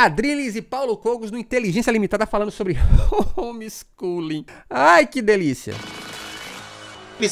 Adriles e Paulo Cogos no Inteligência Limitada falando sobre homeschooling. Ai, que delícia.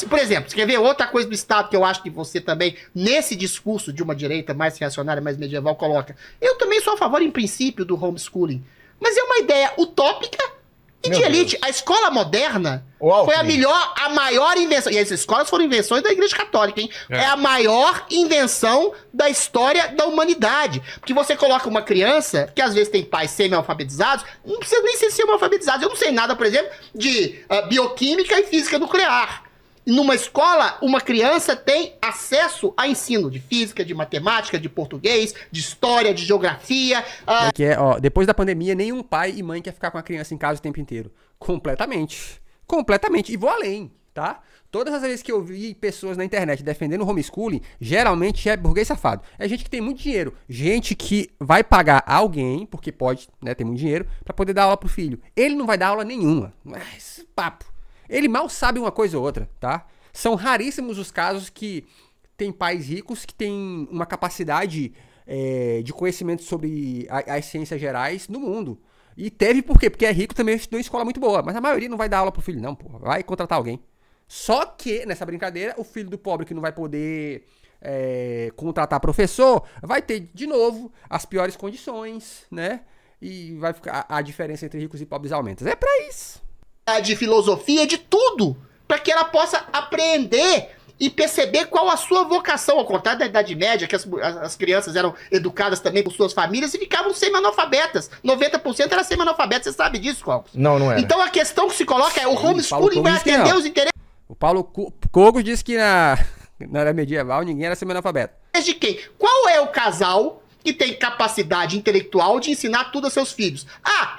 Por exemplo, você quer ver outra coisa do Estado que eu acho que você também, nesse discurso de uma direita mais reacionária, mais medieval, coloca? Eu também sou a favor, em princípio, do homeschooling. Mas é uma ideia utópica e de elite. A escola moderna foi a maior invenção. E as escolas foram invenções da Igreja Católica, hein? É a maior invenção da história da humanidade. Porque você coloca uma criança, que às vezes tem pais semi-alfabetizados, não precisa nem ser semi-alfabetizados. Eu não sei nada, por exemplo, de bioquímica e física nuclear. Numa escola, uma criança tem acesso a ensino de física, de matemática, de português, de história, de geografia. Depois da pandemia, nenhum pai e mãe quer ficar com a criança em casa o tempo inteiro. Completamente. Completamente. E vou além, tá? Todas as vezes que eu vi pessoas na internet defendendo o homeschooling, geralmente é burguês safado. É gente que tem muito dinheiro. Gente que vai pagar alguém, porque pode, né, ter muito dinheiro, pra poder dar aula pro filho. Ele não vai dar aula nenhuma. Esse papo. Ele mal sabe uma coisa ou outra, tá? São raríssimos os casos que tem pais ricos que têm uma capacidade de conhecimento sobre as ciências gerais no mundo. E teve por quê? Porque é rico também, estudou em escola muito boa. Mas a maioria não vai dar aula pro filho, não, pô. Vai contratar alguém. Só que, nessa brincadeira, o filho do pobre que não vai poder contratar professor, vai ter, de novo, as piores condições, né? E vai ficar a diferença entre ricos e pobres aumenta. É pra isso. De filosofia, de tudo, para que ela possa apreender e perceber qual a sua vocação, ao contrário da Idade Média, que as crianças eram educadas também por suas famílias e ficavam semi-analfabetas. 90% era semi-analfabetas, você sabe disso, Cogos? Não era. Então a questão que se coloca é o homeschooling vai atender os interesses... O Paulo Cogos disse que na era medieval ninguém era semi-analfabeto. De quem? Qual é o casal que tem capacidade intelectual de ensinar tudo a seus filhos?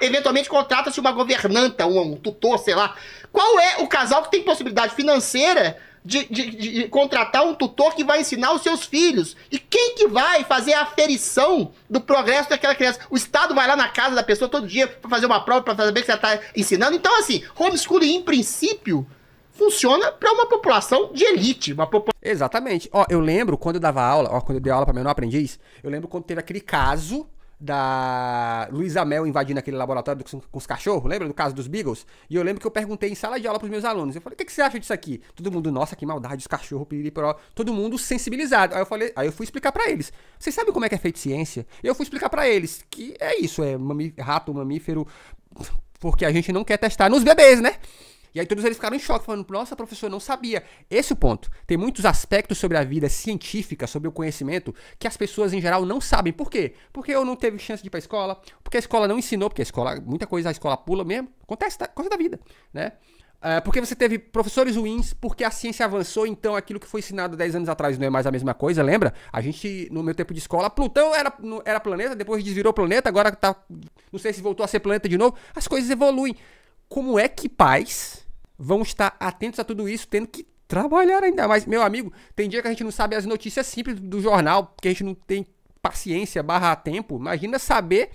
Eventualmente contrata-se uma governanta, um tutor, sei lá. Qual é o casal que tem possibilidade financeira de contratar um tutor que vai ensinar os seus filhos? E quem que vai fazer a aferição do progresso daquela criança? O Estado vai lá na casa da pessoa todo dia para fazer uma prova, para saber que você está ensinando. Então, assim, homeschooling, em princípio, funciona para uma população de elite. Exatamente. Eu lembro quando eu dava aula, quando eu dei aula para menor aprendiz, eu lembro quando teve aquele caso da Luísa Mel invadindo aquele laboratório com os cachorros, lembra do caso dos Beagles? E eu lembro que eu perguntei em sala de aula pros meus alunos, eu falei, o que você acha disso aqui? Todo mundo, nossa, que maldade, os cachorros, piriri-poró, todo mundo sensibilizado. Aí eu fui explicar pra eles, vocês sabem como é que é feito ciência? Eu fui explicar pra eles que é isso, rato, mamífero, porque a gente não quer testar nos bebês, né? E aí todos eles ficaram em choque, falando, nossa, professor, não sabia. Esse é o ponto. Tem muitos aspectos sobre a vida científica, sobre o conhecimento, que as pessoas em geral não sabem. Por quê? Porque eu não teve chance de ir pra escola, porque a escola não ensinou, porque muita coisa a escola pula mesmo. Acontece, coisa da vida, né? Porque você teve professores ruins, porque a ciência avançou, então aquilo que foi ensinado 10 anos atrás não é mais a mesma coisa, lembra? A gente, no meu tempo de escola, Plutão era planeta, depois desvirou planeta, agora tá, não sei se voltou a ser planeta de novo. As coisas evoluem. Como é que pais vão estar atentos a tudo isso, tendo que trabalhar ainda mais? Meu amigo, tem dia que a gente não sabe as notícias simples do jornal, porque a gente não tem paciência, /tempo. Imagina saber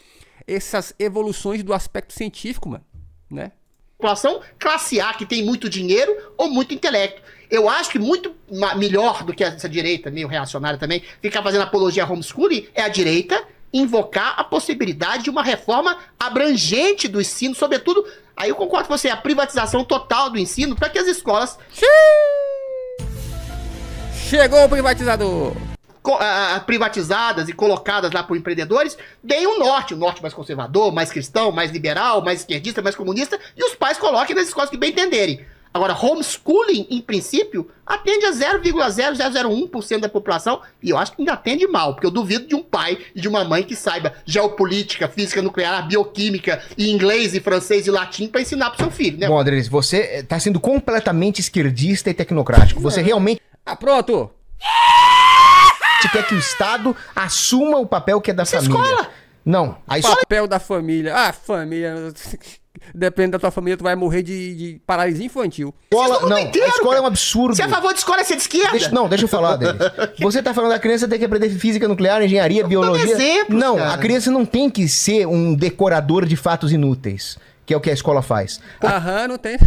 essas evoluções do aspecto científico, mano, né? População classe A, que tem muito dinheiro ou muito intelecto. Eu acho que muito melhor do que essa direita, meio reacionária também, ficar fazendo apologia a homeschooling, é a direita invocar a possibilidade de uma reforma abrangente do ensino, sobretudo, aí eu concordo com você, a privatização total do ensino, para que as escolas... Chegou o privatizador! Privatizadas e colocadas lá por empreendedores, deem o norte mais conservador, mais cristão, mais liberal, mais esquerdista, mais comunista, e os pais coloquem nas escolas que bem entenderem. Agora, homeschooling, em princípio, atende a 0,0001% da população, e eu acho que ainda atende mal, porque eu duvido de um pai e de uma mãe que saiba geopolítica, física nuclear, bioquímica, e inglês, e francês e latim para ensinar pro seu filho, né? Bom, Adriles, você tá sendo completamente esquerdista e tecnocrático. Você realmente... pronto! quer que o Estado assuma o papel que é da família. Escola! Não, a escola... papel da família. Família... Depende da tua família, tu vai morrer de paralisia infantil. Não, inteiro, a escola é um absurdo. Você é a favor de escola, você é de esquerda? Deixa eu falar dele. Você tá falando da criança tem que aprender física nuclear, engenharia, biologia. Exemplos, não, cara. A criança não tem que ser um decorador de fatos inúteis, que é o que a escola faz. Não tem.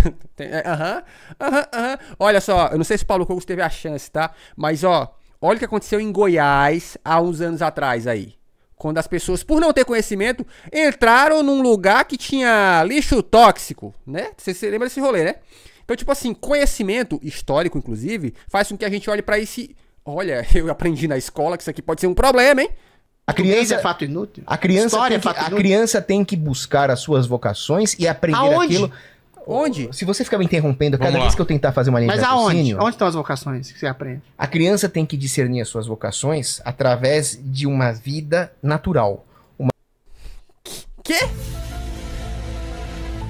Olha só, eu não sei se o Paulo Cogos teve a chance, tá? Mas, olha o que aconteceu em Goiás há uns anos atrás aí. Quando as pessoas, por não ter conhecimento, entraram num lugar que tinha lixo tóxico, né? Você lembra desse rolê, né? Então, tipo assim, conhecimento histórico, inclusive, faz com que a gente olhe pra esse... Olha, eu aprendi na escola que isso aqui pode ser um problema, hein? A criança é fato inútil? A criança, História tem que, é fato a inútil? criança tem que buscar as suas vocações e aprender Aonde? aquilo. Onde? Se você ficar me interrompendo cada Vamos vez lá. que eu tentar fazer uma linha Mas de aonde? raciocínio, Onde estão as vocações que você aprende? a criança tem que discernir as suas vocações através de uma vida natural. Quê?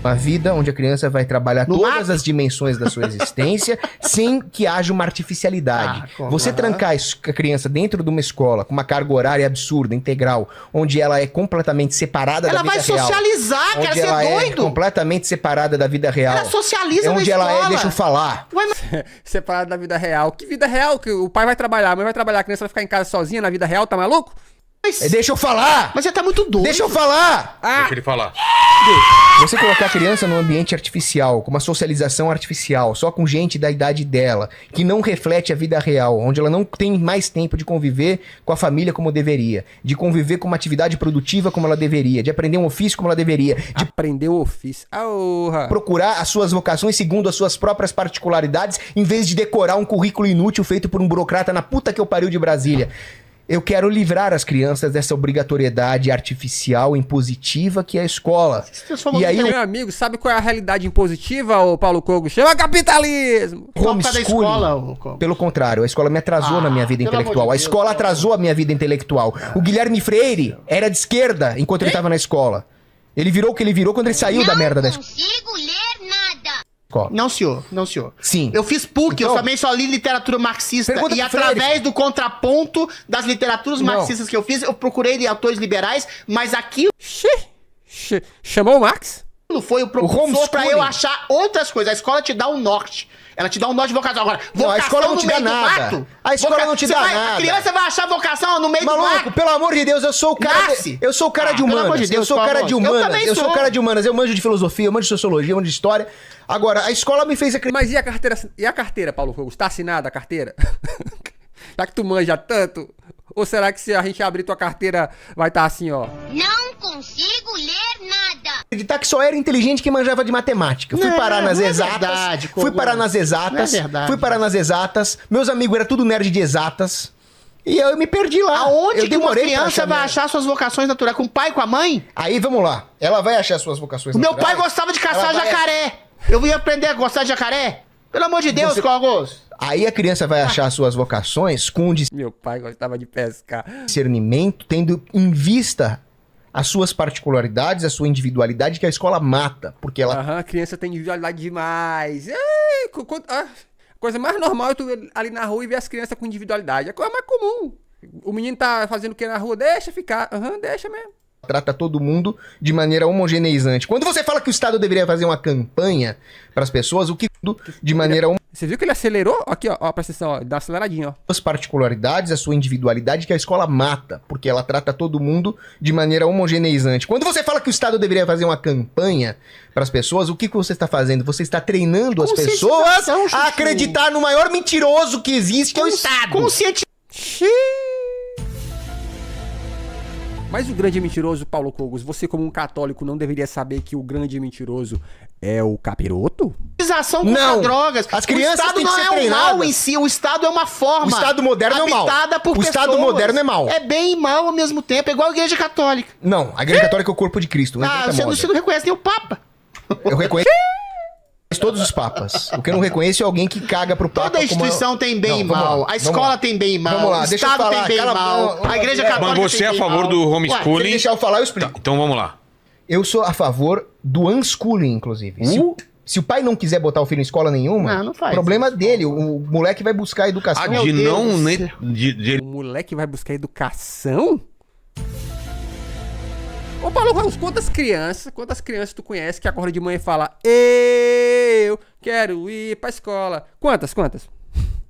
Uma vida onde a criança vai trabalhar No todas mato? as dimensões da sua existência sem que haja uma artificialidade. como? Você trancar a criança dentro de uma escola com uma carga horária absurda, integral, onde ela é completamente separada Ela da vida vai real. socializar, quer Onde ser ela é doido. completamente separada da vida real. Ela socializa É na onde escola. ela é, deixa eu falar. Ué, mas Separado da vida real. Que vida real? Que o pai vai trabalhar, a mãe vai trabalhar, a criança vai ficar em casa sozinha na vida real, tá maluco? Deixa eu falar! você tá muito doido. Deixa eu falar! Deixa ele falar. Você colocar a criança num ambiente artificial, com uma socialização artificial, só com gente da idade dela, que não reflete a vida real, onde ela não tem mais tempo de conviver com a família como deveria, de conviver com uma atividade produtiva como ela deveria, de aprender um ofício como ela deveria, de Aprender o ofício. Aorra. procurar as suas vocações segundo as suas próprias particularidades, em vez de decorar um currículo inútil feito por um burocrata na puta que eu pariu de Brasília. Eu quero livrar as crianças dessa obrigatoriedade artificial, impositiva que é a escola. E aí Meu amigo, sabe qual é a realidade impositiva, ô Paulo Cogo? Chama capitalismo! o Toca da homeschooling, escola, ô, Cogo. pelo contrário, a escola me atrasou na minha vida pelo amor intelectual. de A Deus, escola Paulo. atrasou a minha vida intelectual. O Guilherme Freire era de esquerda enquanto ele estava na escola. Ele virou o que ele virou quando ele saiu da merda da consigo ler nada. escola. Não, senhor. Não, senhor. Sim. Eu fiz PUC, eu Então- também só li literatura marxista. Pergunta E pro Freire. através do contraponto das literaturas Não. marxistas que eu fiz, eu procurei autores liberais, mas aquilo Chamou o Max? foi o propulsor homeschooling. pra eu achar outras coisas. A escola te dá um norte. Ela te dá um norte de vocação. Agora, Não, a vocação escola não no te meio dá do nada. mato? A escola não te Você dá vai- nada. A criança vai achar vocação no meio do Maluco, mato. pelo amor de Deus, eu sou o cara. Nasce. Eu sou o cara de Pelo amor humanas. de Deus, eu sou o cara de Paulo. Eu humanas. também Eu sou o sou. cara de humanas. Eu manjo de filosofia, eu manjo de sociologia, eu manjo de história. Agora, a escola me fez acreditar. Mas e a carteira, Paulo Cogo? Tá assinada a carteira? Já que tu manja tanto? Ou será que se a gente abrir tua carteira vai estar assim, ó? Não consigo ler nada. Acreditar que só era inteligente quem manjava de matemática. Eu fui Não, parar nas não é exatas. verdade, Fui Cogo. parar nas exatas. Não é verdade. Fui parar nas exatas. Meus amigos eram tudo nerd de exatas. E eu me perdi lá. Aonde eu que uma demorei pra criança vai minha- achar suas vocações naturais? Com o pai, com a mãe? Aí vamos lá. Ela vai achar suas vocações O meu naturais. pai gostava de caçar Ela vai- jacaré. Eu ia aprender a gostar de jacaré? Pelo amor de Deus, Você- Cogos. Aí a criança vai achar suas vocações com um Meu pai gostava de pescar. discernimento, tendo em vista as suas particularidades, a sua individualidade, que a escola mata. Porque ela Aham, a criança tem individualidade demais. Coisa mais normal é tu ir ali na rua e ver as crianças com individualidade. É a coisa mais comum. O menino tá fazendo o que na rua? Deixa ficar. Aham, deixa mesmo. trata todo mundo de maneira homogeneizante. Quando você fala que o Estado deveria fazer uma campanha para as pessoas, o que de maneira Você viu que ele acelerou? Aqui, ó, presta atenção, ó, dá uma aceleradinha, ó. as particularidades, a sua individualidade, que a escola mata, porque ela trata todo mundo de maneira homogeneizante. Quando você fala que o Estado deveria fazer uma campanha para as pessoas, o que você está fazendo? Você está treinando as pessoas Conscientização, Chuchu. a acreditar no maior mentiroso que existe, que é o Estado. Xiii. Mas o grande mentiroso, Paulo Cogos, você como um católico não deveria saber que o grande mentiroso é o capiroto? Conscientização Não. contra drogas. As crianças o Estado têm que não ser é um treinadas. mal em si, o Estado é uma forma. O Estado moderno é o mal. habitada por O Estado pessoas. moderno é mal. É bem e mal ao mesmo tempo, é igual a Igreja Católica. Não, a Igreja Católica é o corpo de Cristo. Não Ah, inventa você moda. não reconhece nem o Papa. Eu reconheço todos os papas. O que eu não reconheço é alguém que caga pro papa. Toda instituição tem bem e Não, vamos mal. lá, A vamos escola lá. tem bem e mal. Vamos lá, o deixa eu Estado falar, tem bem e cala- mal. não, A Igreja não, Católica Mas você tem é a bem e favor mal. do Ué, Se homeschooling? ele deixar eu falar, eu explico. Então vamos lá. Eu sou a favor do unschooling, inclusive. Se o pai não quiser botar o filho em escola nenhuma, Não faz problema isso. dele. O moleque vai buscar a educação. Ah, Meu de Deus não... do né, céu. de O moleque vai buscar educação? Ô Paulo Ramos, quantas crianças tu conhece que acorda de manhã e fala eu quero ir pra escola? Quantas?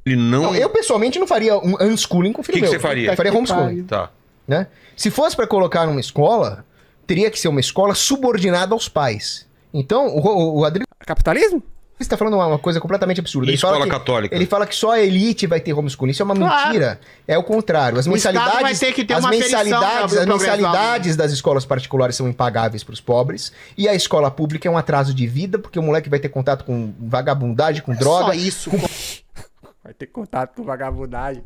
ele não... Não, eu pessoalmente não faria um unschooling com o filho Que meu. você faria? Eu faria homeschooling. Tá. Né? Se fosse pra colocar numa escola, teria que ser uma escola subordinada aos pais. Então, o Adriano Capitalismo? Você está falando uma coisa completamente absurda. E escola que, católica? Ele fala que só a elite vai ter homeschooling. Isso é uma mentira. É o contrário. As O Estado vai mensalidades, ter que ter as uma mensalidades, aferição, as mensalidades das escolas particulares são impagáveis para os pobres. E a escola pública é um atraso de vida, porque o moleque vai ter contato com vagabundagem, com droga, Só isso. Vai ter contato com vagabundagem.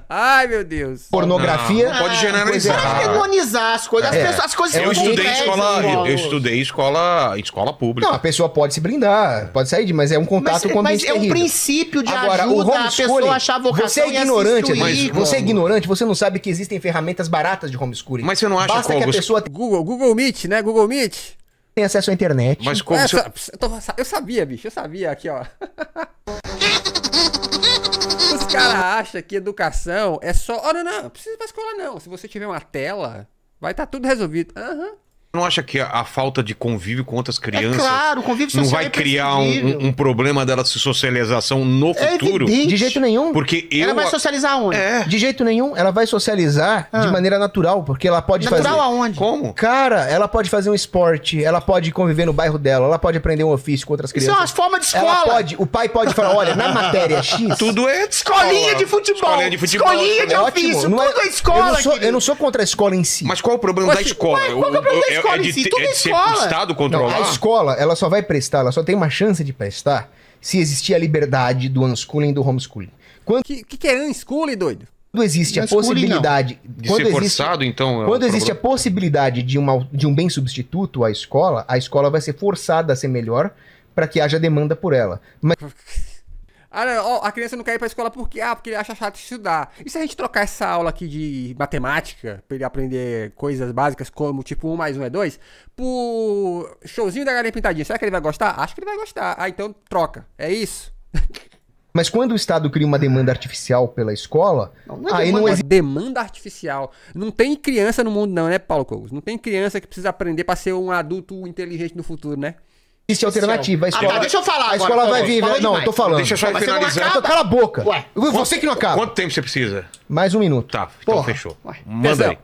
Ai, meu Deus. pornografia. Não pode generalizar. coisa Vai errada. demonizar as coisas. As coisas Eu ficam estudei complexas, escola, Paulo. eu estudei escola pública. Não, a pessoa pode se blindar, pode sair, mas é um contato com o Mas ambiente é um terrível. princípio de Agora, ajuda o a homeschooling, pessoa achar vocação você é e a se ignorante, instruir, você é como. ignorante, você não sabe que existem ferramentas baratas de homeschooling. Mas você não acha, Basta que a Cogos, pessoa Google Meet, né? Google Meet. tenha acesso à internet. Mas como você... Eu sabia, bicho. Eu sabia aqui, ó. Os caras acham que educação é só... Oh, não precisa ir pra escola, não. Se você tiver uma tela, vai estar tudo resolvido. Aham. não acha que a falta de convívio com outras crianças claro, o convívio social não vai é criar imprescindível. um problema dela de socialização no futuro? evidente. De jeito nenhum. Porque eu... Ela vai socializar onde? De jeito nenhum. Ela vai socializar de maneira natural, porque ela pode Natural fazer... aonde? Como? Cara, ela pode fazer um esporte, ela pode conviver no bairro dela, ela pode aprender um ofício com outras Isso crianças. é uma forma de Ela escola. pode, o pai pode falar, olha, na matéria X... Tudo é Escolinha de futebol. Escolinha de futebol. Escolinha de É ótimo, ofício. não Tudo é escola, eu não sou contra a escola em si. Mas qual o problema da escola? qual é o problema da escola em si? Tudo é de ser escola. o Estado Não, controlar? a escola, ela só vai prestar, ela só tem uma chance de prestar se existir a liberdade do unschooling e do homeschooling. Quando Que é unschooling, doido? existe a Unschooling, possibilidade... De ser forçado, então... é um Quando existe a problema. possibilidade de um bem substituto à escola, a escola vai ser forçada a ser melhor para que haja demanda por ela. Mas Ah, não, ó, a criança não quer ir pra escola porque ele acha chato estudar. E se a gente trocar essa aula aqui de matemática, pra ele aprender coisas básicas como tipo 1 mais 1 é 2, por showzinho da galinha pintadinha, será que ele vai gostar? Acho que ele vai gostar. Ah, então troca. É isso? quando o Estado cria uma demanda artificial pela escola, Não é aí não demanda existe Demanda artificial. Não tem criança no mundo não, né, Paulo Cogos? Não tem criança que precisa aprender pra ser um adulto inteligente no futuro, né? alternativa. A escola, tá, deixa eu falar A agora, escola vai Paulo, vir... falou Não, demais. tô falando. Deixa eu só Mas você não finalizar. acaba? Cala a boca. Ué, Você que não acaba. Quanto tempo você precisa? Mais um minuto. Tá, então Porra. fechou. Ué, Manda Pezão. aí.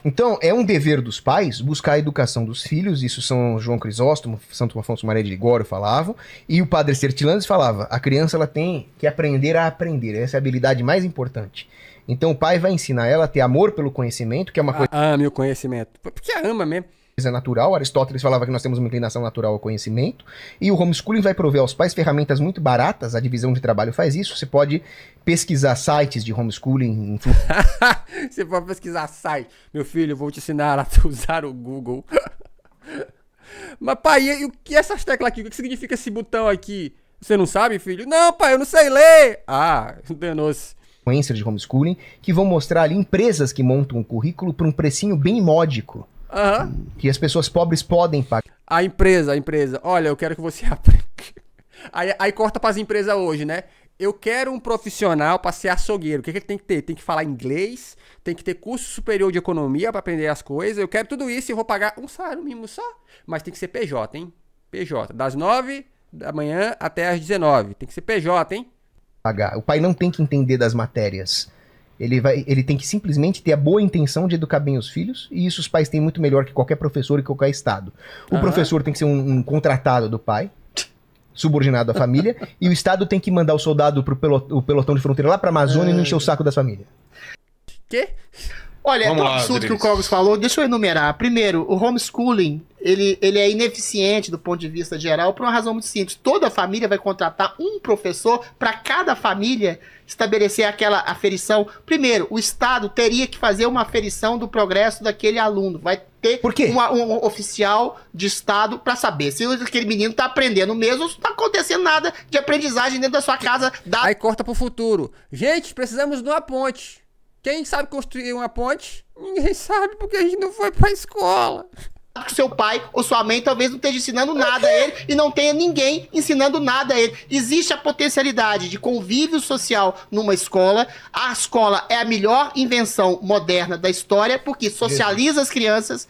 Então, é um dever dos pais buscar a educação dos filhos, isso São João Crisóstomo, Santo Afonso Maria de Ligório falavam, e o padre Sertilandes falava, a criança ela tem que aprender a aprender, essa é a habilidade mais importante. Então o pai vai ensinar ela a ter amor pelo conhecimento, que é uma coisa Ame o conhecimento. Porque ama mesmo. natural, Aristóteles falava que nós temos uma inclinação natural ao conhecimento, e o homeschooling vai prover aos pais ferramentas muito baratas, a divisão de trabalho faz isso, você pode pesquisar sites de homeschooling, Você pode pesquisar site. Meu filho, eu vou te ensinar a usar o Google. Mas, pai, e o que essas teclas aqui? O que significa esse botão aqui? Você não sabe, filho? Não, pai, eu não sei ler. Ah, danou-se. influencers de homeschooling, que vão mostrar ali empresas que montam um currículo por um precinho bem módico, Aham. que as pessoas pobres podem pagar. A empresa. Olha, eu quero que você aprenda. Aí corta pras empresas hoje, né? Eu quero um profissional pra ser açougueiro. O que ele tem que ter? Tem que falar inglês, tem que ter curso superior de economia pra aprender as coisas. Eu quero tudo isso e eu vou pagar um salário mínimo só. Mas tem que ser PJ, hein? PJ. Das 9 da manhã até as 19. Tem que ser PJ, hein? O pai não tem que entender das matérias. Ele tem que simplesmente ter a boa intenção de educar bem os filhos, e isso os pais têm muito melhor que qualquer professor e qualquer estado. O professor tem que ser um contratado do pai, subordinado à família, e o estado tem que mandar o soldado pro pelotão de fronteira lá pra Amazônia e não encher o saco da família. Quê? Olha, é Vamos tão lá, absurdo que o Adriles. Cogos falou. Deixa eu enumerar. Primeiro, o homeschooling, ele é ineficiente do ponto de vista geral por uma razão muito simples. Toda família vai contratar um professor para cada família estabelecer aquela aferição. Primeiro, o Estado teria que fazer uma aferição do progresso daquele aluno. Vai ter Por quê? um oficial de Estado para saber se aquele menino tá aprendendo mesmo ou se não tá acontecendo nada de aprendizagem dentro da sua casa. Aí corta pro futuro. Gente, precisamos de uma ponte. Quem sabe construir uma ponte? Ninguém sabe porque a gente não foi pra escola. Que seu pai ou sua mãe talvez não esteja ensinando nada a ele e não tenha ninguém ensinando nada a ele. Existe a potencialidade de convívio social numa escola. A escola é a melhor invenção moderna da história porque socializa as crianças,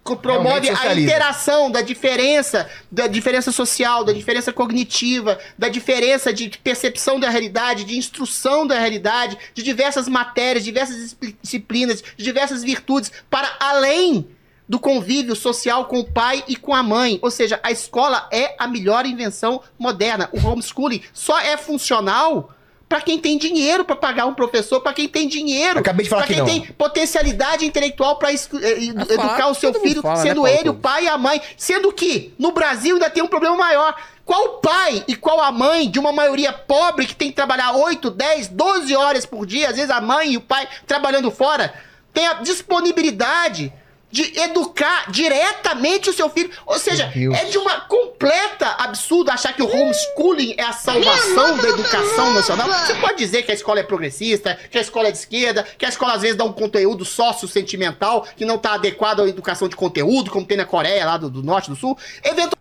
promove Realmente a socializa. interação da diferença social, da diferença cognitiva, da diferença de percepção da realidade, de instrução da realidade, de diversas matérias, diversas disciplinas, de diversas virtudes, para além do convívio social com o pai e com a mãe. Ou seja, a escola é a melhor invenção moderna. O homeschooling só é funcional para quem tem dinheiro para pagar um professor, para quem tem dinheiro, Acabei de falar para que quem não. tem potencialidade intelectual para educar o seu todo mundo filho, fala, sendo né, Paulo ele o Cogos? pai e a mãe. Sendo que no Brasil ainda tem um problema maior. Qual o pai e qual a mãe de uma maioria pobre que tem que trabalhar 8, 10, 12 horas por dia, às vezes a mãe e o pai trabalhando fora, tem a disponibilidade de educar diretamente o seu filho? Ou seja, Meu Deus. é de uma completa absurdo achar que o homeschooling é a salvação da educação nacional. Você pode dizer que a escola é progressista, que a escola é de esquerda, que a escola às vezes dá um conteúdo sócio-sentimental que não está adequado à educação de conteúdo, como tem na Coreia, lá do norte e do sul.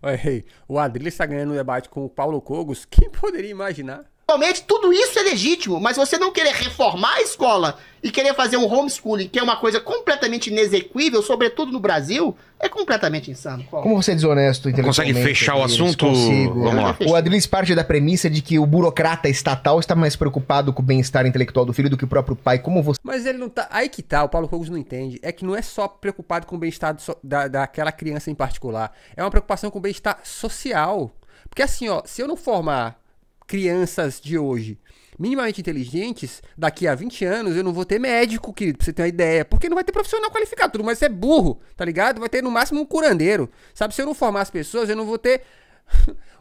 Olha, o Adriles está ganhando um debate com o Paulo Cogos. Quem poderia imaginar? Eventualmente, tudo isso é legítimo, mas você não querer reformar a escola e querer fazer um homeschooling, que é uma coisa completamente inexequível, sobretudo no Brasil, é completamente insano. Como você é desonesto intelectualmente. Consegue fechar o Adriles? assunto? Consigo. Vamos lá. O Adriles parte da premissa de que o burocrata estatal está mais preocupado com o bem-estar intelectual do filho do que o próprio pai. Como você... Mas ele não tá. Aí que tá, o Paulo Cogos não entende. É que não é só preocupado com o bem-estar daquela criança em particular. É uma preocupação com o bem-estar social. Porque assim, ó, se eu não formar crianças de hoje minimamente inteligentes, daqui a 20 anos eu não vou ter médico, querido, pra você ter uma ideia. Porque não vai ter profissional qualificado, tudo mais é burro, tá ligado? Vai ter no máximo um curandeiro. Sabe, se eu não formar as pessoas, eu não vou ter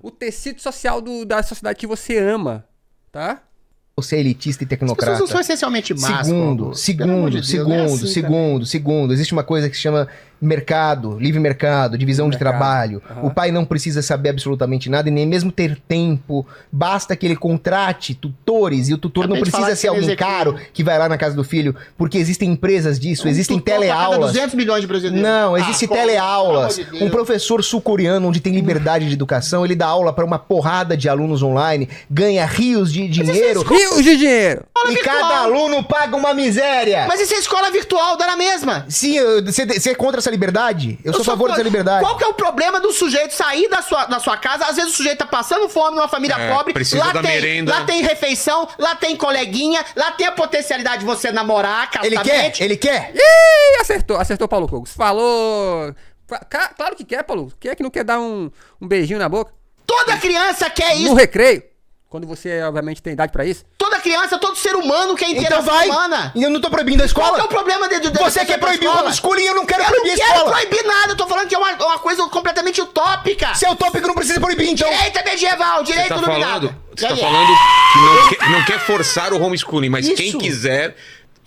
o tecido social da sociedade que você ama, tá? Você é elitista e As tecnocrata. pessoas não são essencialmente más. Paulo. Pelo amor de Deus, não é assim, cara. Segundo. Existe uma coisa que se chama mercado, livre mercado, divisão de trabalho. O pai não precisa saber absolutamente nada e nem mesmo ter tempo. Basta que ele contrate tutores e o tutor não Acabei de falar precisa que ser ele alguém caro que vai lá na casa do filho, porque existem empresas disso, existem tutor pra cada teleaulas. 200 milhões de brasileiros. Não, existe Paulo, teleaulas. pelo amor de Deus. Um professor sul-coreano onde tem liberdade de educação, ele dá aula para uma porrada de alunos online, ganha rios de dinheiro. Rios de dinheiro! E cada aluno paga uma miséria. Mas isso é escola virtual, dá na mesma. Sim, você é contra essa liberdade? Eu sou a favor dessa contra. liberdade. Qual que é o problema do sujeito sair da sua casa? Às vezes o sujeito tá passando fome numa família pobre. precisa da merenda. Lá tem refeição, lá tem coleguinha, lá tem a potencialidade de você namorar, Ele quer? Ele quer? Ih, acertou Paulo Cogos. Falou. Claro que quer, Paulo. Quem é que não quer dar um beijinho na boca? Toda criança quer No isso. recreio. Quando você, obviamente, tem idade pra isso. Toda criança, todo ser humano quer Então interação vai. humana. Eu não tô proibindo a Qual que é escola. o problema de Você quer proibir o homeschooling e eu não quero proibir a Eu não quero escola. proibir nada, eu tô falando que é uma coisa completamente utópica. Se é utópico, não precisa proibir, então. Direita medieval, Você direito tá iluminado. falando, você tá falando que não quer forçar o homeschooling, mas quem Isso. quiser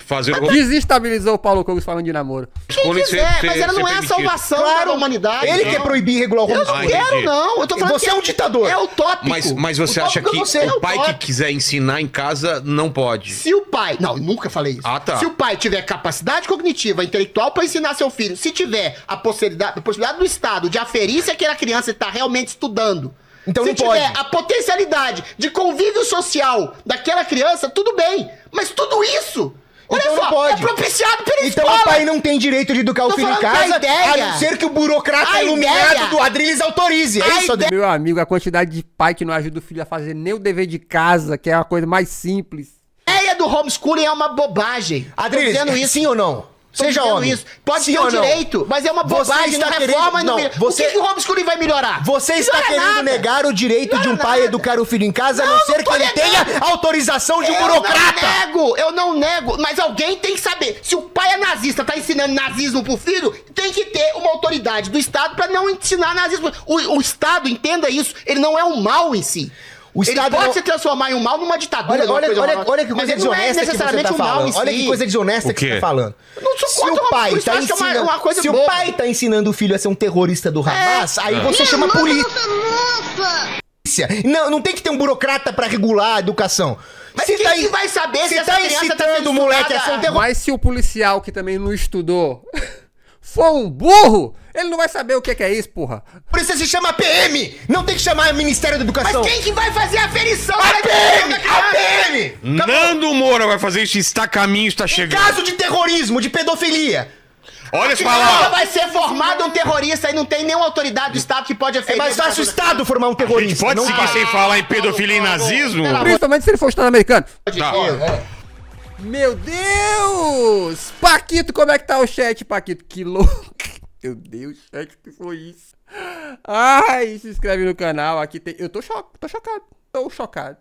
fazer o Desestabilizou o Paulo Cogos falando de namoro. Quem homeschooling quiser, mas ela não é a salvação da humanidade. Ele não. quer proibir e regular o Eu não homeschooling. quero, entendi. não. Eu tô falando Você que é um ditador. É utópico. Mas você acha Utópico que é o pai que utópico. quiser ensinar em casa não pode? Se o pai... Não, eu nunca falei isso. Ah, tá. Se o pai tiver capacidade cognitiva, intelectual pra ensinar seu filho, se tiver a possibilidade do Estado de aferir se aquela criança está realmente estudando, Então se não tiver pode. a potencialidade de convívio social daquela criança, tudo bem. Mas tudo isso... Olha Então não só, pode. é propiciado pela Então escola. o pai não tem direito de educar o Tô filho em falando casa, da ideia. a não ser que o burocrata A iluminado ideia. do Adriles autorize. É A isso, Adriles? Meu amigo, a quantidade de pai que não ajuda o filho a fazer nem o dever de casa, que é a coisa mais simples. A ideia do homeschooling é uma bobagem. Tô Adriles, dizendo isso. sim ou não? Tô Seja dizendo homem. isso. Pode Sim ser um ou não? direito, mas é uma Você bobagem, está não querendo- reforma e não não, melhora. você- O que o homeschooling vai melhorar? Você está Melhora querendo nada. negar o direito de um Melhora pai nada. educar o filho em casa, a Não, não ser não que tô ele negando. tenha autorização de um burocrata. Eu não nego, mas alguém tem que saber. Se o pai é nazista, tá ensinando nazismo pro filho, tem que ter uma autoridade do Estado pra não ensinar nazismo. O Estado, entenda isso, ele não é um mal em si. O Ele Estado pode não- se transformar em um mal numa ditadura. Olha, numa olha, coisa olha, horrorosa. olha que Mas coisa ele não é desonesta que você necessariamente tá um mal falando. em Olha si. que coisa desonesta O que você quê? tá falando. Eu não sou Se contra o pai isso, tá acho que é ensinando, uma coisa se boa. o pai tá ensinando o filho a ser um terrorista do Hamas, aí você chama a polícia. Não tem que ter um burocrata pra regular a educação. Mas Se quem tá que vai saber se se essa tá criança tá incitando sendo o moleque a estudada? ser um terrorista. Mas se o policial que também não estudou for um burro, ele não vai saber o que é isso, porra. Por isso se chama PM! Não tem que chamar Ministério da Mas Educação! quem que vai fazer a aferição? A da PM! criança? A PM! Nando Moura vai fazer isso, está a caminho, está chegando. Caso de terrorismo, de pedofilia! Olha as Se ela palavras. vai ser formado um terrorista e não tem nenhuma autoridade do Estado que pode É aferir. mais fácil o a educação Estado formar um terrorista. Pode não seguir pai. sem falar em pedofilia e nazismo? Principalmente se ele for estudante americano. Tá. Meu Deus! Paquito, como é que tá o chat, Paquito? Que louco. Meu Deus, é que foi isso? Ai, se inscreve no canal. Aqui tem. Eu tô chocado. Tô chocado.